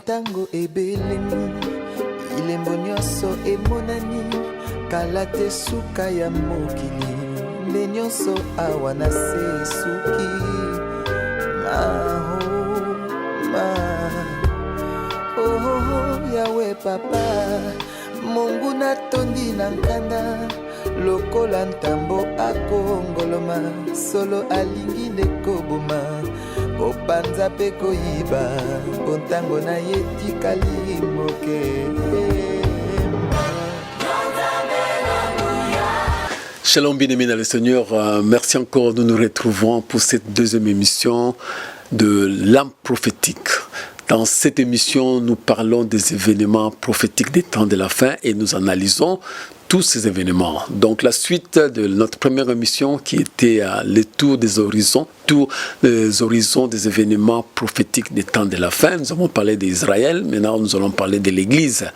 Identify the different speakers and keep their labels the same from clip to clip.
Speaker 1: Bantango ebelemi ilembo nyonso emonani kala te suka ya mokili nde nyonso awa na se suki yawe papa Mungu natondi na nkanda lokola ntambo akongoloma solo alingi nde koboma kopanza pe koyiba bontango na ye tikali moke.
Speaker 2: Shalom bien-aimés dans le Seigneur, merci encore, nous nous retrouvons pour cette deuxième émission de l'âme prophétique. Dans cette émission, nous parlons des événements prophétiques des temps de la fin et nous analysons tous ces événements. Donc la suite de notre première émission qui était le tour des horizons, des événements prophétiques des temps de la fin. Nous avons parlé d'Israël, maintenant nous allons parler de l'Église.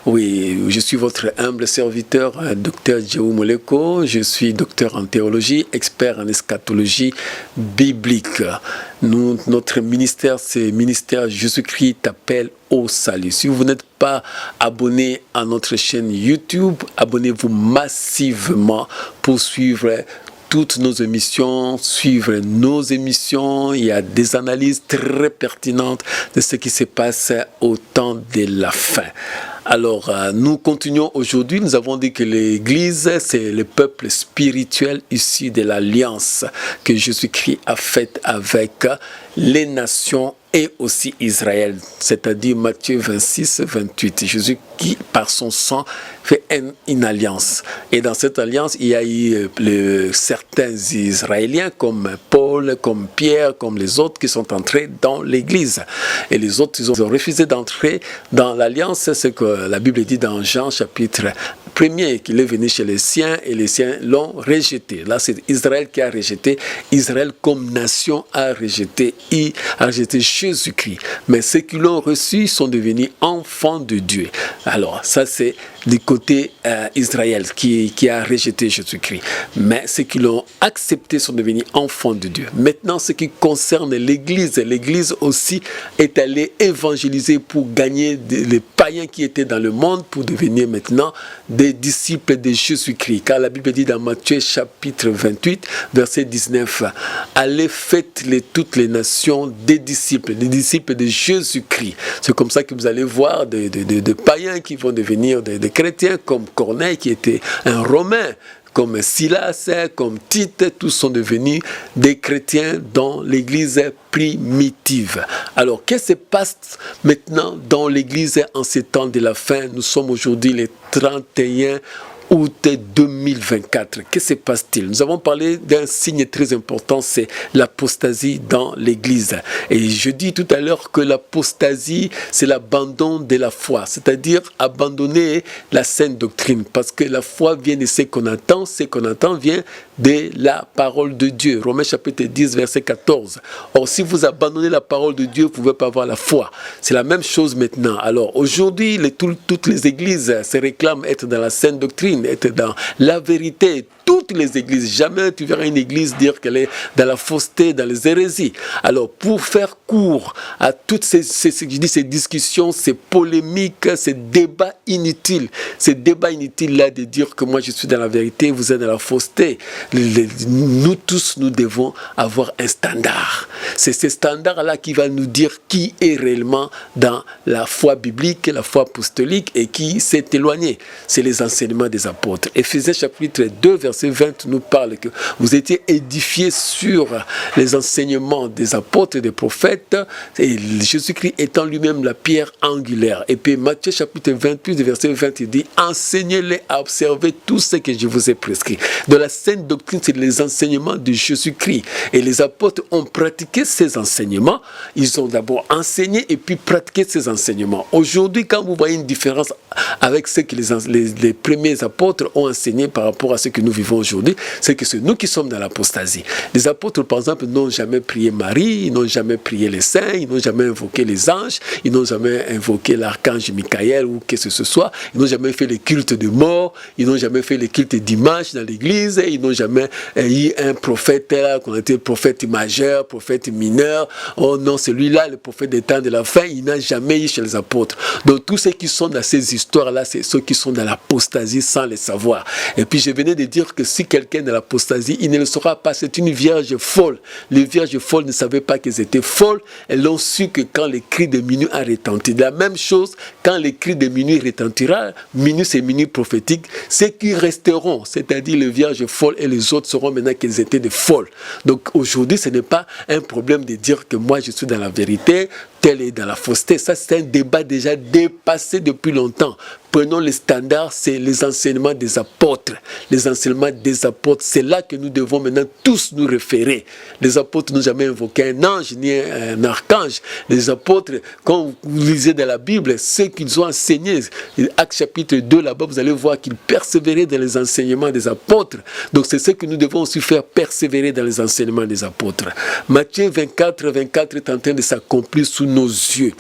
Speaker 2: Oui, je suis votre humble serviteur, Dr Djéhou Moleko. Je suis docteur en théologie, expert en eschatologie biblique. Notre ministère, c'est ministère Jésus-Christ t'appelle au salut. Si vous n'êtes pas abonné à notre chaîne YouTube, abonnez-vous massivement pour suivre toutes nos émissions, suivre nos émissions. Il y a des analyses très pertinentes de ce qui se passe au temps de la fin. Alors, nous continuons aujourd'hui. Nous avons dit que l'Église, c'est le peuple spirituel issu de l'alliance que Jésus-Christ a faite avec les nations et aussi Israël, c'est-à-dire Matthieu 26, 28. Jésus qui, par son sang, fait une alliance. Et dans cette alliance, il y a eu certains Israéliens comme Paul, comme Pierre, comme les autres qui sont entrés dans l'Église. Et les autres, ils ont refusé d'entrer dans l'alliance. C'est ce que la Bible dit dans Jean chapitre 1er, qu'il est venu chez les siens et les siens l'ont rejeté. Là, c'est Israël qui a rejeté. Israël comme nation a rejeté Jésus-Christ. Mais ceux qui l'ont reçu sont devenus enfants de Dieu. Alors, ça c'est du côté Israël qui a rejeté Jésus-Christ. Mais ceux qui l'ont accepté sont devenus enfants de Dieu. Maintenant, ce qui concerne l'Église, l'Église aussi est allée évangéliser pour gagner les païens qui étaient dans le monde pour devenir maintenant des disciples de Jésus-Christ. Car la Bible dit dans Matthieu chapitre 28, verset 19, « Allez, faites toutes les nations des disciples de Jésus-Christ. » C'est comme ça que vous allez voir des païens qui vont devenir des chrétiens, comme Corneille qui était un Romain, comme Silas, comme Tite, tous sont devenus des chrétiens dans l'église primitive. Alors, qu'est-ce qui se passe maintenant dans l'église en ces temps de la fin? Nous sommes aujourd'hui le 31 août 2024. Que se passe-t-il? Nous avons parlé d'un signe très important, c'est l'apostasie dans l'Église. Et je dis tout à l'heure que l'apostasie, c'est l'abandon de la foi, c'est-à-dire abandonner la saine doctrine, parce que la foi vient de ce qu'on entend vient de la parole de Dieu. Romains chapitre 10, verset 14. Or, si vous abandonnez la parole de Dieu, vous ne pouvez pas avoir la foi. C'est la même chose maintenant. Alors, aujourd'hui, toutes les églises se réclament être dans la saine doctrine, être dans la vérité. Toutes les églises, jamais tu verras une église dire qu'elle est dans la fausseté, dans les hérésies. Alors, pour faire court à toutes ces discussions, ces polémiques, ces débats inutiles là de dire que moi je suis dans la vérité, vous êtes dans la fausseté, nous tous, nous devons avoir un standard. C'est ce standard-là qui va nous dire qui est réellement dans la foi biblique, la foi apostolique et qui s'est éloigné. C'est les enseignements des apôtres. Éphésiens chapitre 2, verset 20 nous parle que vous étiez édifiés sur les enseignements des apôtres et des prophètes et Jésus-Christ étant lui-même la pierre angulaire. Et puis Matthieu chapitre 28 verset 20 il dit enseignez-les à observer tout ce que je vous ai prescrit. De la saine doctrine, c'est les enseignements de Jésus-Christ et les apôtres ont pratiqué ces enseignements. Ils ont d'abord enseigné et puis pratiqué ces enseignements. Aujourd'hui, quand vous voyez une différence avec ce que les premiers apôtres ont enseigné par rapport à ce que nous vivons aujourd'hui, c'est que c'est nous qui sommes dans l'apostasie. Les apôtres, par exemple, n'ont jamais prié Marie, ils n'ont jamais prié les saints, ils n'ont jamais invoqué les anges, ils n'ont jamais invoqué l'archange Michael ou que ce soit, ils n'ont jamais fait les cultes de mort, ils n'ont jamais fait les cultes d'images dans l'église, ils n'ont jamais jamais eu un prophète là, qu'on a été prophète majeur, prophète mineur. Oh non, celui-là, le prophète des temps de la fin, il n'a jamais eu chez les apôtres. Donc tous ceux qui sont dans ces histoires-là, c'est ceux qui sont dans l'apostasie sans le savoir. Et puis je venais de dire que si quelqu'un est dans l'apostasie, il ne le saura pas. C'est une vierge folle. Les vierges folles ne savaient pas qu'elles étaient folles. Elles l'ont su que quand les cris de minuit a retenti. La même chose, quand les cris de minuit retentira, minuit c'est minuit prophétique, ceux qui resteront, c'est-à-dire les vierges folles et les autres seront maintenant qu'elles étaient des folles. Donc aujourd'hui, ce n'est pas un problème de dire que moi je suis dans la vérité, tel est dans la fausseté. Ça, c'est un débat déjà dépassé depuis longtemps. Prenons les standards, c'est les enseignements des apôtres. Les enseignements des apôtres, c'est là que nous devons maintenant tous nous référer. Les apôtres n'ont jamais invoqué un ange ni un archange. Les apôtres, quand vous lisez dans la Bible, ce qu'ils ont enseigné, Actes chapitre 2, là-bas, vous allez voir qu'ils persévéraient dans les enseignements des apôtres. Donc c'est ce que nous devons aussi faire, persévérer dans les enseignements des apôtres. Matthieu 24 est en train de s'accomplir sous nos yeux.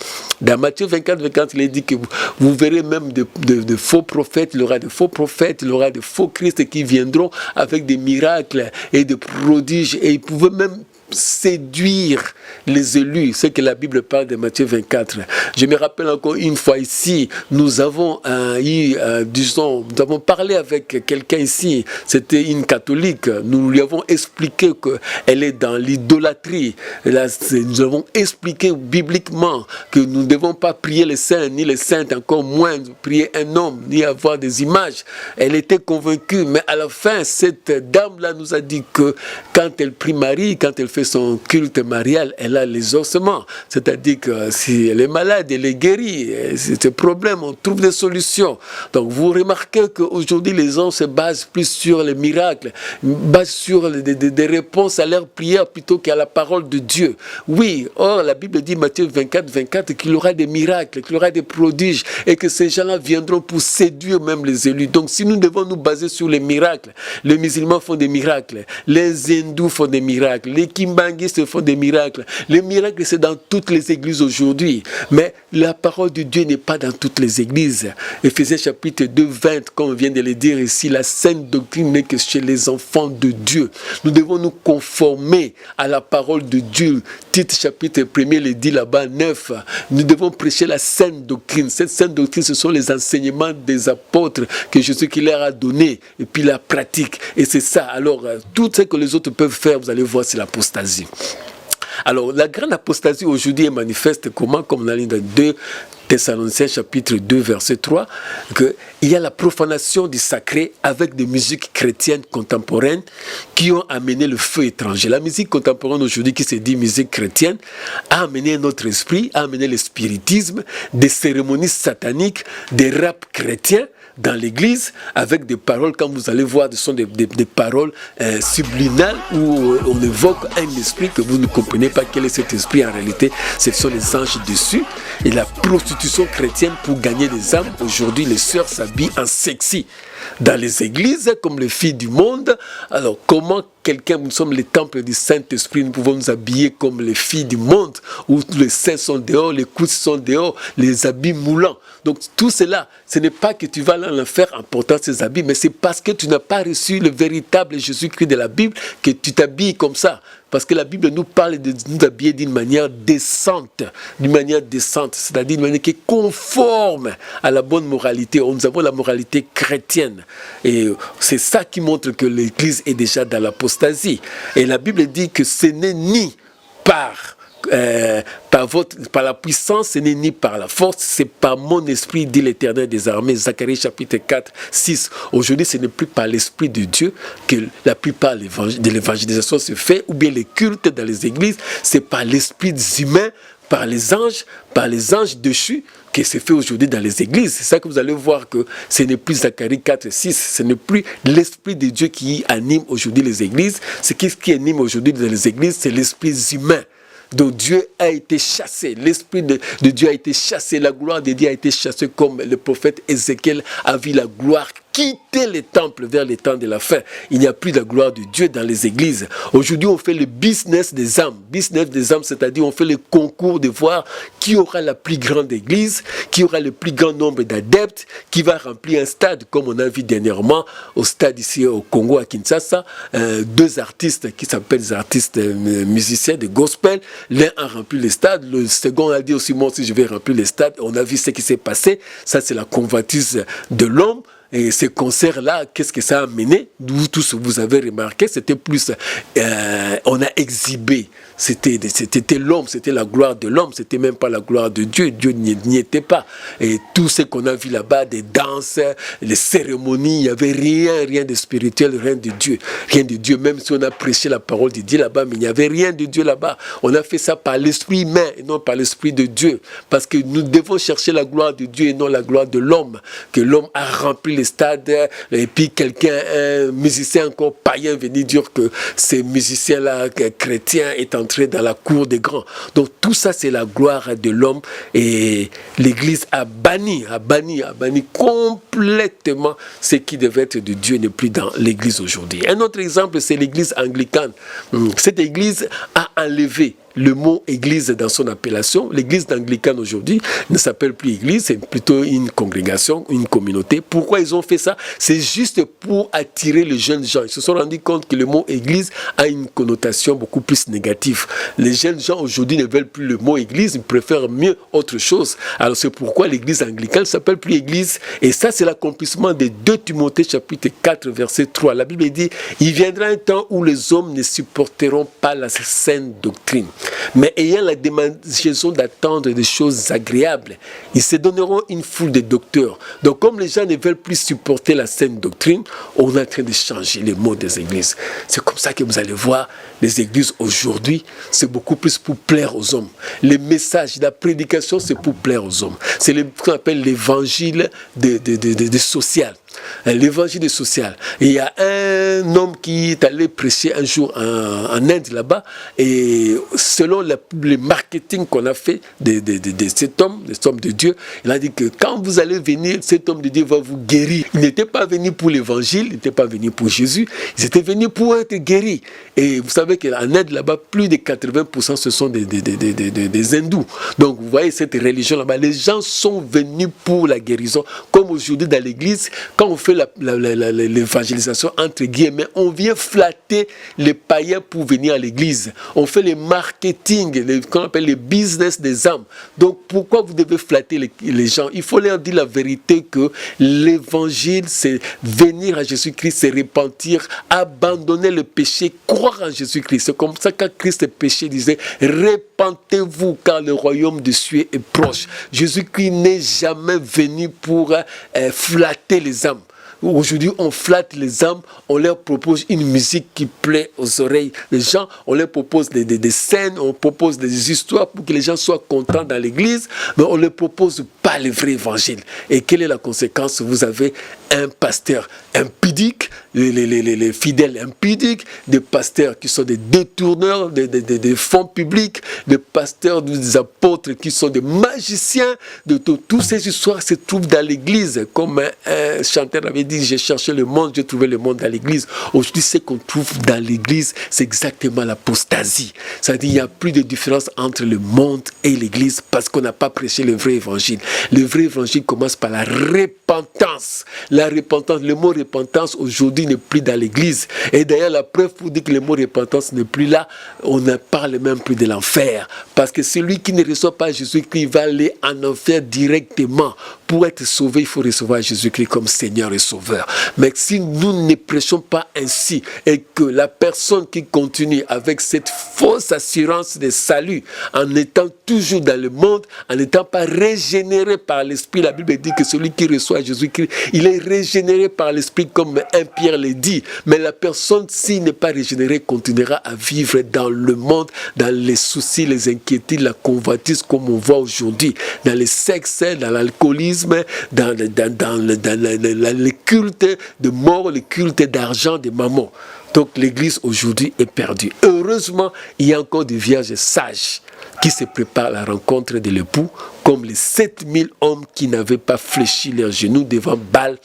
Speaker 2: Dans Matthieu 24, il est dit que vous verrez même de faux prophètes, il y aura de faux prophètes, il y aura de faux Christ qui viendront avec des miracles et des prodiges, et ils pouvaient même séduire les élus, ce que la Bible parle de Matthieu 24. Je me rappelle encore une fois ici, nous avons nous avons parlé avec quelqu'un ici, c'était une catholique, nous lui avons expliqué qu'elle est dans l'idolâtrie. Nous avons expliqué bibliquement que nous ne devons pas prier les saints, ni les saintes, encore moins prier un homme, ni avoir des images. Elle était convaincue, mais à la fin, cette dame-là nous a dit que quand elle prie Marie, quand elle fait son culte marial, elle a les ossements. C'est-à-dire que si elle est malade, elle est guérie. C'est un problème, on trouve des solutions. Donc vous remarquez qu'aujourd'hui, les gens se basent plus sur les miracles, basent sur des réponses à leurs prières plutôt qu'à la parole de Dieu. Oui, or la Bible dit, Matthieu 24, qu'il y aura des miracles, qu'il y aura des prodiges, et que ces gens-là viendront pour séduire même les élus. Donc si nous devons nous baser sur les miracles, les musulmans font des miracles, les hindous font des miracles, les kimbanguistes font des miracles. Les miracles, c'est dans toutes les églises aujourd'hui. Mais la parole de Dieu n'est pas dans toutes les églises. Éphésiens chapitre 2, 20, comme on vient de le dire ici, la sainte doctrine n'est que chez les enfants de Dieu. Nous devons nous conformer à la parole de Dieu. Tite chapitre 1er le dit là-bas, 9. Nous devons prêcher la sainte doctrine. Cette sainte doctrine, ce sont les enseignements des apôtres que Jésus qui leur a donné, et puis la pratique. Et c'est ça. Alors, tout ce que les autres peuvent faire, vous allez voir, c'est l'apostasie. Alors, la grande apostasie aujourd'hui est manifeste comment? Comme dans la ligne de 2 Thessaloniciens chapitre 2 verset 3, qu'il y a la profanation du sacré avec des musiques chrétiennes contemporaines qui ont amené le feu étranger. La musique contemporaine aujourd'hui qui se dit musique chrétienne a amené notre esprit, a amené le spiritisme, des cérémonies sataniques, des raps chrétiens dans l'église avec des paroles, quand vous allez voir, ce sont des paroles subliminales où on évoque un esprit que vous ne comprenez pas quel est cet esprit en réalité. Ce sont les anges dessus. Et la prostitution chrétienne pour gagner des âmes. Aujourd'hui, les sœurs s'habillent en sexy dans les églises comme les filles du monde. Alors comment nous sommes les temples du Saint-Esprit, nous pouvons nous habiller comme les filles du monde, où les seins sont dehors, les coudes sont dehors, les habits moulants. Donc tout cela, ce n'est pas que tu vas aller en enfer en portant ces habits, mais c'est parce que tu n'as pas reçu le véritable Jésus-Christ de la Bible que tu t'habilles comme ça. Parce que la Bible nous parle de nous habiller d'une manière décente, c'est-à-dire d'une manière qui est conforme à la bonne moralité. Nous avons la moralité chrétienne. Et c'est ça qui montre que l'Église est déjà dans l'apostasie. Et la Bible dit que ce n'est ni par la puissance, ce n'est ni par la force, c'est par mon esprit, dit l'Éternel des armées. Zacharie chapitre 4, 6. Aujourd'hui, ce n'est plus par l'Esprit de Dieu que la plupart de l'évangélisation se fait, ou bien les cultes dans les églises, c'est par l'esprit humain, par les anges déchus, que c'est fait aujourd'hui dans les églises. C'est ça que vous allez voir que ce n'est plus Zacharie 4, 6, ce n'est plus l'Esprit de Dieu qui anime aujourd'hui les églises. Ce qui anime aujourd'hui dans les églises, c'est l'esprit humain. Donc Dieu a été chassé, l'Esprit de Dieu a été chassé, la gloire de Dieu a été chassée, comme le prophète Ézéchiel a vu la gloire quitté les temples vers les temps de la fin. Il n'y a plus de la gloire de Dieu dans les églises. Aujourd'hui, on fait le business des âmes. Business des âmes, c'est-à-dire on fait le concours de voir qui aura la plus grande église, qui aura le plus grand nombre d'adeptes, qui va remplir un stade, comme on a vu dernièrement au stade ici au Congo, à Kinshasa. 2 artistes qui s'appellent des artistes musiciens de gospel. L'un a rempli le stade, le second a dit aussi, moi aussi je vais remplir le stade. On a vu ce qui s'est passé. Ça, c'est la convoitise de l'homme. Et ces concerts-là, qu'est-ce que ça a amené? Tous vous avez remarqué, c'était plus, on a exhibé, c'était l'homme, c'était la gloire de l'homme, c'était même pas la gloire de Dieu, Dieu n'y était pas. Et tout ce qu'on a vu là-bas, des danses, les cérémonies, il n'y avait rien de spirituel, rien de Dieu, même si on a prêché la parole de Dieu là-bas, mais il n'y avait rien de Dieu là-bas. On a fait ça par l'esprit humain et non par l'esprit de Dieu, parce que nous devons chercher la gloire de Dieu et non la gloire de l'homme, que l'homme a rempli les stades, et puis un musicien encore païen venir dire que ces musiciens-là chrétiens est entré dans la cour des grands. Donc tout ça c'est la gloire de l'homme, et l'Église a banni complètement ce qui devait être de Dieu n'est plus dans l'Église aujourd'hui. Un autre exemple, c'est l'Église anglicane. Cette Église a enlevé le mot église dans son appellation. L'église anglicane aujourd'hui ne s'appelle plus église, c'est plutôt une congrégation, une communauté. Pourquoi ils ont fait ça? C'est juste pour attirer les jeunes gens. Ils se sont rendus compte que le mot église a une connotation beaucoup plus négative. Les jeunes gens aujourd'hui ne veulent plus le mot église, ils préfèrent mieux autre chose. Alors c'est pourquoi l'église anglicane ne s'appelle plus église. Et ça, c'est l'accomplissement de 2 Timothée chapitre 4 verset 3. La Bible dit, il viendra un temps où les hommes ne supporteront pas la saine doctrine, mais ayant la démangeaison d'attendre des choses agréables, ils se donneront une foule de docteurs. Donc comme les gens ne veulent plus supporter la saine doctrine, on est en train de changer les mots des églises. C'est comme ça que vous allez voir les églises aujourd'hui, c'est beaucoup plus pour plaire aux hommes. Les messages, la prédication, c'est pour plaire aux hommes. C'est ce qu'on appelle l'évangile de social. L'évangile social. Et il y a un homme qui est allé prêcher un jour en Inde là-bas, et selon le marketing qu'on a fait de cet homme de Dieu, il a dit que quand vous allez venir, cet homme de Dieu va vous guérir. Il n'était pas venu pour l'évangile, il n'était pas venu pour Jésus, il était venu pour être guéri. Et vous savez qu'en Inde là-bas, plus de 80% ce sont des hindous. Donc vous voyez cette religion là-bas, les gens sont venus pour la guérison. Comme aujourd'hui dans l'église, quand on fait l'évangélisation entre guillemets, on vient flatter les païens pour venir à l'église. On fait le marketing, qu'on appelle le business des âmes. Donc pourquoi vous devez flatter les gens? Il faut leur dire la vérité que l'évangile, c'est venir à Jésus-Christ, c'est repentir, abandonner le péché, croire en Jésus-Christ. C'est comme ça quand Christ est péché, disait repentez-vous car le royaume de cieux est proche. Jésus-Christ n'est jamais venu pour flatter les âmes. Aujourd'hui, on flatte les âmes, on leur propose une musique qui plaît aux oreilles des gens, on leur propose des scènes, on propose des histoires pour que les gens soient contents dans l'église, mais on ne leur propose pas le vrai évangile. Et quelle est la conséquence? Vous avez un pasteur impudique, les fidèles impudiques, des pasteurs qui sont des détourneurs des fonds publics, des pasteurs, des apôtres qui sont des magiciens, toutes ces histoires se trouvent dans l'église, comme un chanteur avait dit, j'ai cherché le monde, j'ai trouvé le monde dans l'église. Aujourd'hui, ce qu'on trouve dans l'église, c'est exactement l'apostasie. C'est-à-dire, il n'y a plus de différence entre le monde et l'église parce qu'on n'a pas prêché le vrai évangile. Le vrai évangile commence par la repentance. La repentance, le mot repentance aujourd'hui n'est plus dans l'église. Et d'ailleurs, la preuve pour dire que le mot repentance n'est plus là, on ne parle même plus de l'enfer. Parce que celui qui ne reçoit pas Jésus-Christ va aller en enfer directement. Pour être sauvé, il faut recevoir Jésus-Christ comme Seigneur et Sauveur. Mais si nous ne prêchons pas ainsi et que la personne qui continue avec cette fausse assurance de salut, en étant toujours dans le monde, en n'étant pas régénéré par l'Esprit, la Bible dit que celui qui reçoit Jésus-Christ, il est régénéré par l'Esprit comme 1 Pierre le dit. Mais la personne, s'il n'est pas régénéré, continuera à vivre dans le monde, dans les soucis, les inquiétudes, la convoitise comme on voit aujourd'hui, dans le sexe, dans l'alcoolisme, dans les cultes de mort, les cultes d'argent, de mammon. Donc l'église aujourd'hui est perdue. Heureusement, il y a encore des vierges sages qui se préparent à la rencontre de l'époux, comme les 7000 hommes qui n'avaient pas fléchi leurs genoux devant Baal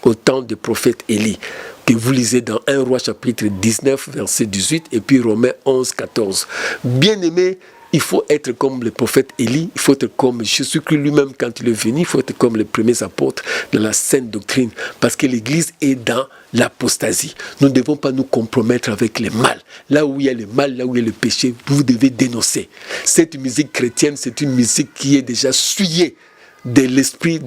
Speaker 2: au temps du prophète Élie, que vous lisez dans 1 Roi chapitre 19, verset 18, et puis Romains 11, 14. Bien-aimés, il faut être comme le prophète Élie, il faut être comme Jésus-Christ lui-même quand il est venu, il faut être comme les premiers apôtres de la sainte doctrine, parce que l'Église est dans l'apostasie. Nous ne devons pas nous compromettre avec le mal. Là où il y a le mal, là où il y a le péché, vous devez dénoncer. Cette musique chrétienne, c'est une musique qui est déjà souillée de l'esprit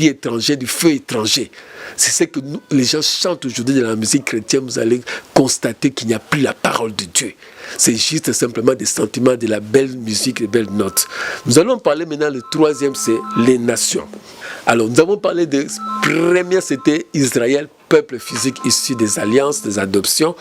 Speaker 2: étranger, du feu étranger. C'est ce que les gens chantent aujourd'hui dans la musique chrétienne. Vous allez constater qu'il n'y a plus la parole de Dieu. C'est juste simplement des sentiments, de la belle musique, des belles notes. Nous allons parler maintenant, le troisième, c'est les nations. Alors, nous avons parlé de première, c'était Israël, peuple physique issu des alliances, des adoptions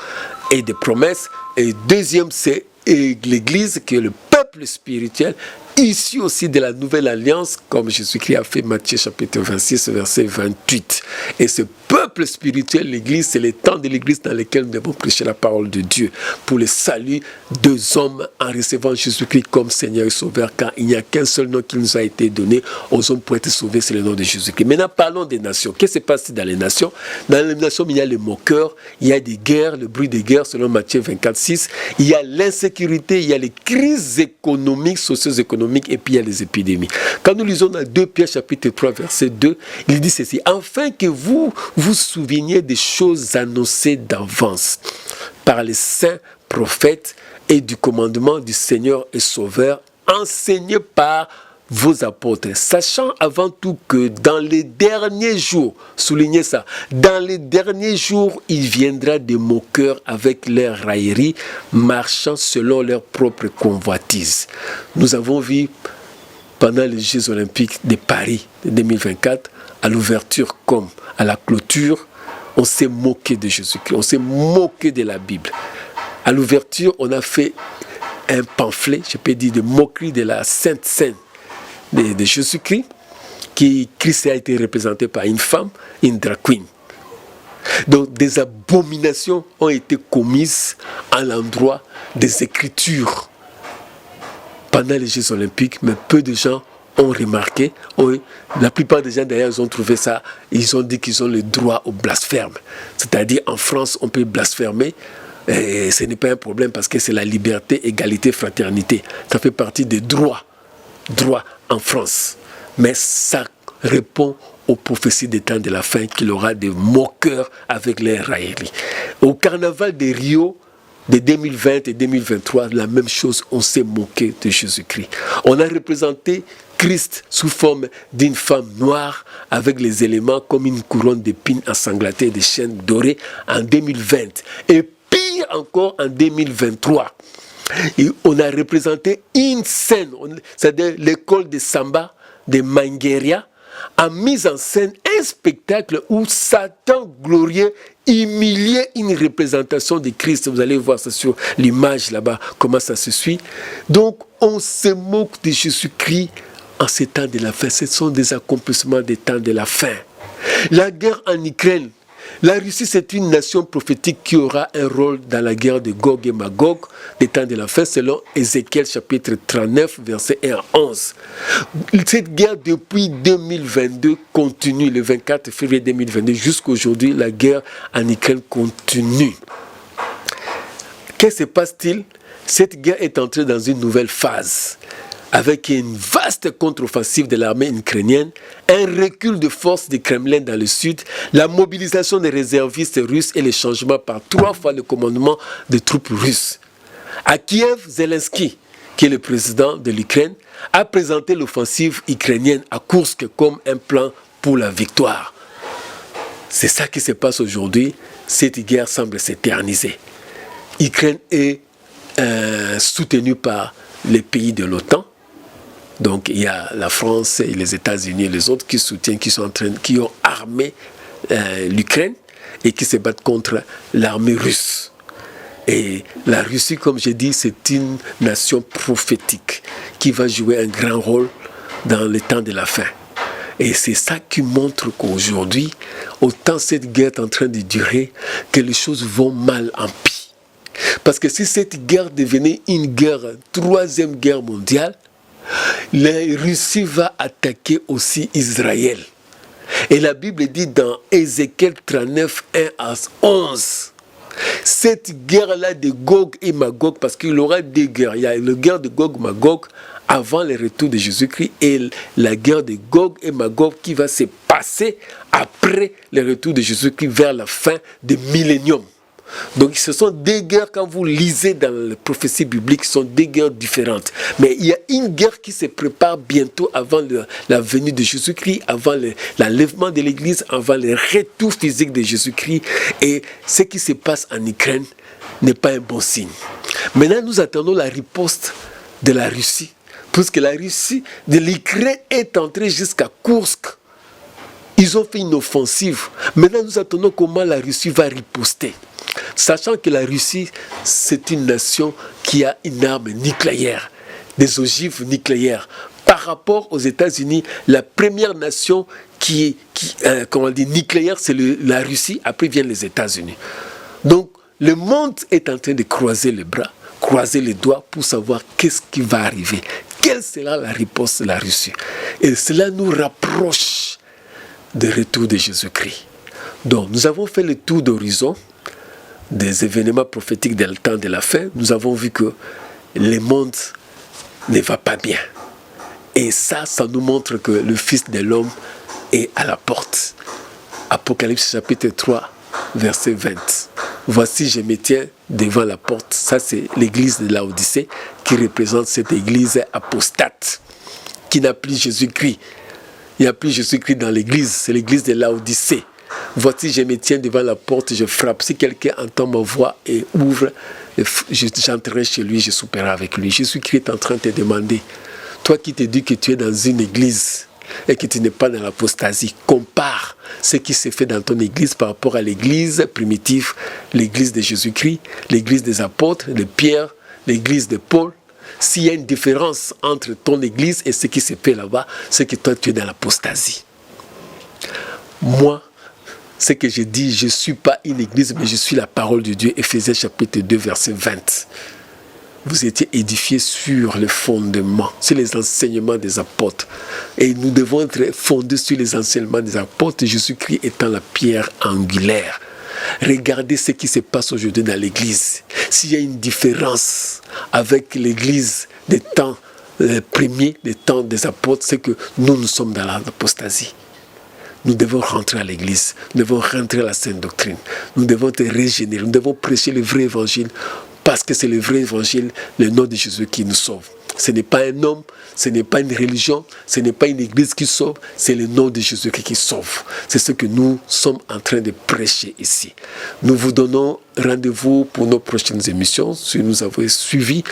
Speaker 2: et des promesses. Et deuxième, c'est l'Église, qui est le peuple spirituel, issu aussi de la nouvelle alliance, comme Jésus-Christ a fait Matthieu chapitre 26, verset 28. Et ce peuple spirituel, l'Église, c'est le temps de l'Église dans lequel nous devons prêcher la parole de Dieu pour le salut des hommes en recevant Jésus-Christ comme Seigneur et Sauveur, car il n'y a qu'un seul nom qui nous a été donné aux hommes pour être sauvés, c'est le nom de Jésus-Christ. Maintenant, parlons des nations. Qu'est-ce qui se passe dans les nations? Dans les nations, il y a les moqueurs, il y a des guerres, le bruit des guerres, selon Matthieu 24, 6. Il y a l'insécurité, il y a les crises économiques, socio-économiques, et puis il y a les épidémies. Quand nous lisons dans 2 Pierre chapitre 3 verset 2, il dit ceci: afin que vous vous souveniez des choses annoncées d'avance par les saints prophètes et du commandement du Seigneur et Sauveur enseigné par vos apôtres, sachant avant tout que dans les derniers jours, soulignez ça, dans les derniers jours, il viendra des moqueurs avec leurs railleries, marchant selon leur propre convoitise. Nous avons vu pendant les Jeux Olympiques de Paris de 2024, à l'ouverture comme à la clôture, on s'est moqué de Jésus-Christ, on s'est moqué de la Bible. À l'ouverture, on a fait un pamphlet, je peux dire, de moquerie de la Sainte Seine de Jésus-Christ, qui Christ a été représenté par une femme, une drag queen. Donc des abominations ont été commises à l'endroit des Écritures pendant les Jeux Olympiques, mais peu de gens ont remarqué. La plupart des gens d'ailleurs, ils ont trouvé ça, ils ont dit qu'ils ont le droit au blasphème. C'est-à-dire en France, on peut blasphémer. Et ce n'est pas un problème parce que c'est la liberté, égalité, fraternité. Ça fait partie des droits en France. Mais ça répond aux prophéties des temps de la fin qu'il y aura des moqueurs avec les railleries. Au carnaval de Rio de 2020 et 2023, la même chose, on s'est moqué de Jésus-Christ. On a représenté Christ sous forme d'une femme noire avec les éléments comme une couronne d'épines ensanglantées et des chaînes dorées en 2020. Et pire encore en 2023. Et on a représenté une scène, c'est-à-dire l'école de Samba de Mangueria, a mis en scène un spectacle où Satan glorieux humiliait une représentation de Christ. Vous allez voir ça sur l'image là-bas, comment ça se suit. Donc on se moque de Jésus-Christ en ces temps de la fin. Ce sont des accomplissements des temps de la fin. La guerre en Ukraine. La Russie, c'est une nation prophétique qui aura un rôle dans la guerre de Gog et Magog des temps de la fin, selon Ézéchiel chapitre 39, versets 1 à 11. Cette guerre, depuis 2022, continue. Le 24 février 2022, jusqu'à aujourd'hui, la guerre en Ukraine continue. Qu'est-ce qui se passe-t-il? Cette guerre est entrée dans une nouvelle phase, avec une vaste contre-offensive de l'armée ukrainienne, un recul de force du Kremlin dans le sud, la mobilisation des réservistes russes et le changement par 3 fois le commandement des troupes russes. À Kiev, Zelensky, qui est le président de l'Ukraine, a présenté l'offensive ukrainienne à Kursk comme un plan pour la victoire. C'est ça qui se passe aujourd'hui. Cette guerre semble s'éterniser. L'Ukraine est soutenue par les pays de l'OTAN. Donc il y a la France et les États-Unis et les autres qui soutiennent, qui ont armé l'Ukraine et qui se battent contre l'armée russe. Et la Russie, comme j'ai dit, c'est une nation prophétique qui va jouer un grand rôle dans les temps de la fin. Et c'est ça qui montre qu'aujourd'hui, autant cette guerre est en train de durer, que les choses vont mal en pis. Parce que si cette guerre devenait une guerre, 3e guerre mondiale, la Russie va attaquer aussi Israël. Et la Bible dit dans Ézéchiel 39, 1 à 11, cette guerre-là de Gog et Magog, parce qu'il y aura deux guerres. Il y a la guerre de Gog-Magog avant le retour de Jésus-Christ et la guerre de Gog et Magog qui va se passer après le retour de Jésus-Christ vers la fin du millénium. Donc ce sont deux guerres, quand vous lisez dans les prophéties bibliques, ce sont deux guerres différentes. Mais il y a une guerre qui se prépare bientôt avant la venue de Jésus-Christ, avant l'enlèvement de l'Église, avant le retour physique de Jésus-Christ. Et ce qui se passe en Ukraine n'est pas un bon signe. Maintenant, nous attendons la riposte de la Russie. Puisque la Russie de l'Ukraine est entrée jusqu'à Kursk. Ils ont fait une offensive. Maintenant, nous attendons comment la Russie va riposter. Sachant que la Russie, c'est une nation qui a une arme nucléaire, des ogives nucléaires. Par rapport aux États-Unis, la première nation qui nucléaire, c'est la Russie, après viennent les États-Unis. Donc, le monde est en train de croiser les bras, croiser les doigts pour savoir qu'est-ce qui va arriver. Quelle sera la réponse de la Russie? Et cela nous rapproche du retour de Jésus-Christ. Donc, nous avons fait le tour d'horizon des événements prophétiques du temps de la fin. Nous avons vu que le monde ne va pas bien. Et ça nous montre que le Fils de l'homme est à la porte. Apocalypse chapitre 3, verset 20. Voici, je me tiens devant la porte. Ça, c'est l'église de Laodicée qui représente cette église apostate qui n'a plus Jésus-Christ. Il n'y a plus Jésus-Christ dans l'église. C'est l'église de Laodicée. Voici, je me tiens devant la porte, je frappe. Si quelqu'un entend ma voix et ouvre, j'entrerai chez lui, je souperai avec lui. Jésus-Christ est en train de te demander, toi qui te dis que tu es dans une église et que tu n'es pas dans l'apostasie, compare ce qui s'est fait dans ton église par rapport à l'église primitive, l'église de Jésus-Christ, l'église des apôtres, de Pierre, l'église de Paul. S'il y a une différence entre ton église et ce qui s'est fait là-bas, c'est que toi tu es dans l'apostasie. Moi, ce que je dis, je ne suis pas une église, mais je suis la parole de Dieu. Éphésiens chapitre 2, verset 20. Vous étiez édifiés sur le fondement, sur les enseignements des apôtres. Et nous devons être fondés sur les enseignements des apôtres, Jésus-Christ étant la pierre angulaire. Regardez ce qui se passe aujourd'hui dans l'église. S'il y a une différence avec l'église des temps premiers, des temps des apôtres, c'est que nous sommes dans l'apostasie. Nous devons rentrer à l'église, nous devons rentrer à la sainte doctrine, nous devons être régénérés, nous devons prêcher le vrai évangile parce que c'est le vrai évangile, le nom de Jésus qui nous sauve. Ce n'est pas un homme, ce n'est pas une religion, ce n'est pas une église qui sauve, c'est le nom de Jésus qui sauve. C'est ce que nous sommes en train de prêcher ici. Nous vous donnons rendez-vous pour nos prochaines émissions. Si vous avez suivi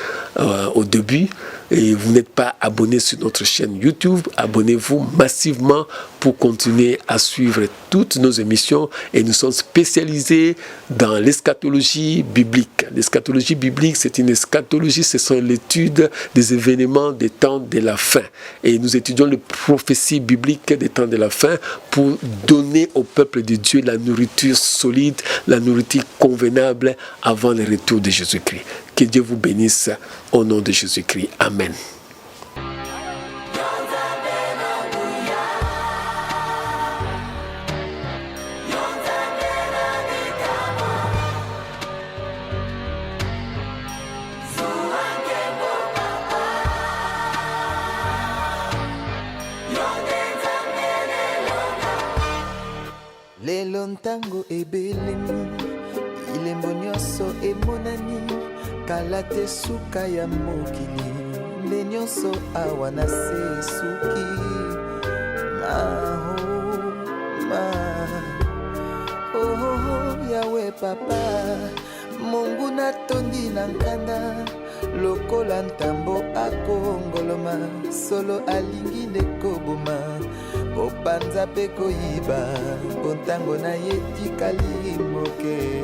Speaker 2: au début et vous n'êtes pas abonné sur notre chaîne YouTube, abonnez-vous massivement pour continuer à suivre toutes nos émissions. Et nous sommes spécialisés dans l'eschatologie biblique. L'eschatologie biblique, c'est une eschatologie, ce sont l'étude des événements des temps de la fin. Et nous étudions les prophéties bibliques des temps de la fin pour donner au peuple de Dieu la nourriture solide, la nourriture convenable avant le retour de Jésus-Christ. Que Dieu vous bénisse au nom de Jésus-Christ. Amen.
Speaker 1: Lelo ntango ebelemi ilembo nyonso emonani kala te suka ya mokili nde nyonso awa na se suki yawe papa Mungu natondi na nkanda lokola ntambo akongoloma solo alingi nde koboma opanza pe koyiba mpo ntango na ye tikali moke.